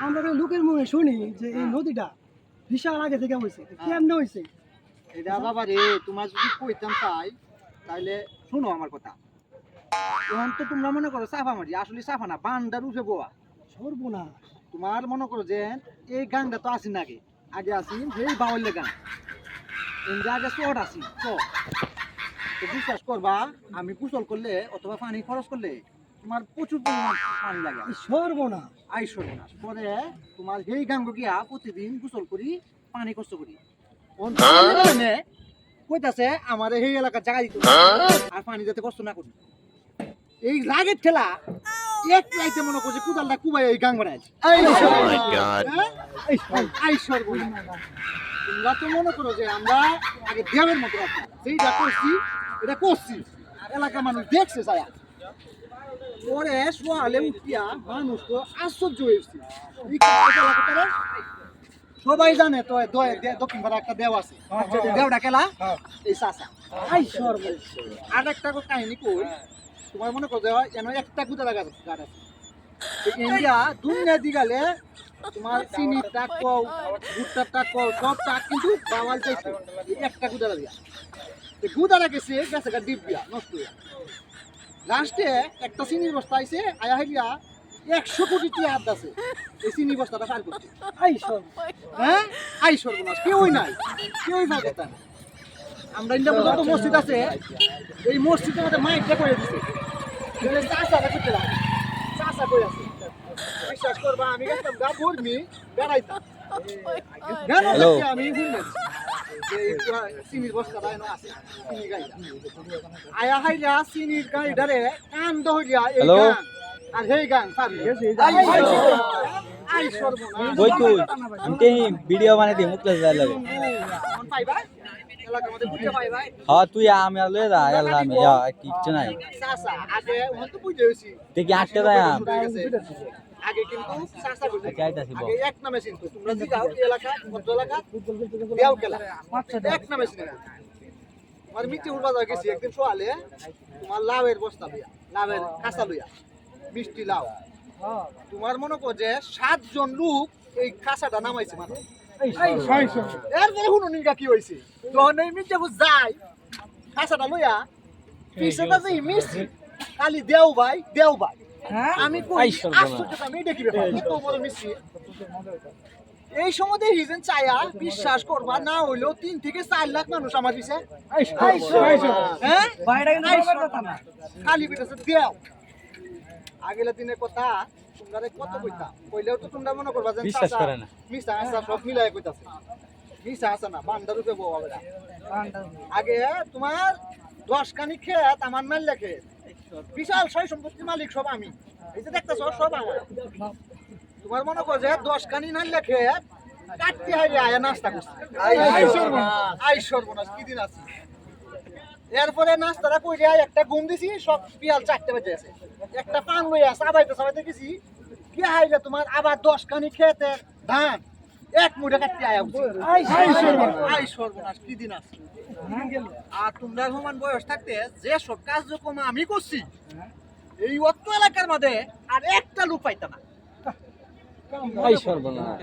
আমরা লোকের মুখে শুনি যে এই নদীটা বিশাল আগে থেকে হয়েছে, কেমনে হয়েছে এটা? বাবা রে, তোমার যদি কইতাম চাই তাইলে শুনো আমার কথা। এখন তো তোমরা মনে করো সাফামারি, আসলে সাফা না, বান্দার উঠে বোয়া সর্বনাশ। তোমার মনে করো যে এই গানটা তো আসি না, আগে আগে আসি এই বাউলের গান, আগে চট আসি তো বিশ্বাস করবা, আমি গোসল করলে অথবা পানি খরচ করলে তোমার প্রচুর পরিমাণ পানি লাগে। সর্বনাশ। সর্বনাশ পরে তোমার এই গাঙ্গ গিয়া প্রতিদিন গোসল করি, পানি কষ্ট করি। কইতাছে আমার এই এলাকার জায়গা দিতে আর পানি যাতে কষ্ট না করি। এই লাগের ঠেলা এক লাইতে মনে করছে কুদালটা কুবাই এই গাং বাড়ায়। তোমরা তো মনে করো যে আমরা আগে দেবের মতো রাখতাম, যেইটা করছি এটা করছি, এলাকার মানুষ দেখছে ছায়া। পরে সোয়ালে উঠিয়া মানুষ তো আশ্চর্য হয়েছে। সবাই জানে তো দক্ষিণ পাড়া একটা দেও আছে, দেওটা খেলা এই চাষা। আর একটা কাহিনী কই, তোমার মনে করো যেন একটা গুদারা গাছ আছে ইন্ডিয়া দুনিয়া দিগালে তোমার চিনির টাক কও, ভুট্টার টাক কও, সব টাক কিন্তু বাওয়াল চাইছে একটা গুদারা দিয়া। গুদারা গেছে গেছে গা ডিপ দিয়া নষ্ট হইয়া। লাস্টে একটা চিনির বস্তা আইছে, আয়া হইয়া 100 কোটি টাকা হাত আছে এই চিনি বস্তাটা পার করছে। হ্যাঁ, সর্বনাশ, কেউই নাই, কেউই ভাগতা না। আমরা ইন্ডিয়া যত মসজিদ আছে এই মসজিদের মধ্যে মাইকটা করে দিছে, চাষাটা করতে লাগে, চাষা করে আছে। বিশ্বাস করবা, আমি গেছিলাম গা বর্মি বেড়াইতাম, আমি চিনির বস্তাটা এনে আছে, চিনি গাড়িটা আয়া হাইলা চিনির গাড়িটারে কান দহরিয়া এই গান আর সেই গান ভিডিও বানাইতে মুখলে যায় লাগে। হ্যাঁ তুই আমি লয়ে যা আল্লাহ আমি কিচ্ছু নাই দেখি আটকে যায় আগে কিন্তু যাইতাছি আগে এক নামে চিনতো, তোমরা জিগাও এই এলাকা মধ্য এলাকা দেও খেলা এক নামে চিনে। আমার মিষ্টিপুর বাজার গেছি একদিন সোয়ালে, তোমার লাউয়ের বস্তা লইয়া, লাউয়ের কাঁচা লইয়া, মিষ্টি লাউ। তোমার মনে কর যে 7 জন লোক এই কাঁচাটা নামাইছে মানে। এরপরে হুনুনিকা কি হয়েছে, যখন এই মিষ্টিপুর যায় কাঁচাটা লইয়া পিছনে যে মিষ্টি খালি দেও ভাই দেও ভাই। আমি এই সময় হিজেন চায়া বিশ্বাস করবা না হইলেও 3 থেকে 4 লাখ মানুষ আমার পিছে খালি পিটাছে দেও। আগের দিনের কথা তোমরা কত কইতা কইলেও তো তোমরা মনে করবা যে বিশ্বাস করে না, মিছা আসা সব মিলাই কইতাছে, মিছা আসা না বান্দার রূপে বউ হবে। আগে তোমার 10 কানি খেত আমার মেল লেখে, বিশাল সয় সম্পত্তির মালিক সব আমি, এই যে দেখতেছ সব আমার। তোমার মনে করো যে 10 কানি না লেখে কাটতে হাইরে আয়া নাস্তা করছে। সর্বনাশ কি দিন আছে। এরপরে নাস্তাটা কইরে একটা ঘুম দিছি, সব বিয়াল 4টে বাজে আছে, একটা পান লইয়া চাবাইতে গেছি, কি হাইরে তোমার আবার 10 কানি খেতে ধান এক মুঠে কাটতে আয়া সর্বনাশ কি দিন আছে। আর তোমরা সমান বয়স থাকতে যে সব কার্যক্রম আমি করছি এই অত এলাকার মধ্যে আর একটা লোক পাইতাম না। সর্বনাশ।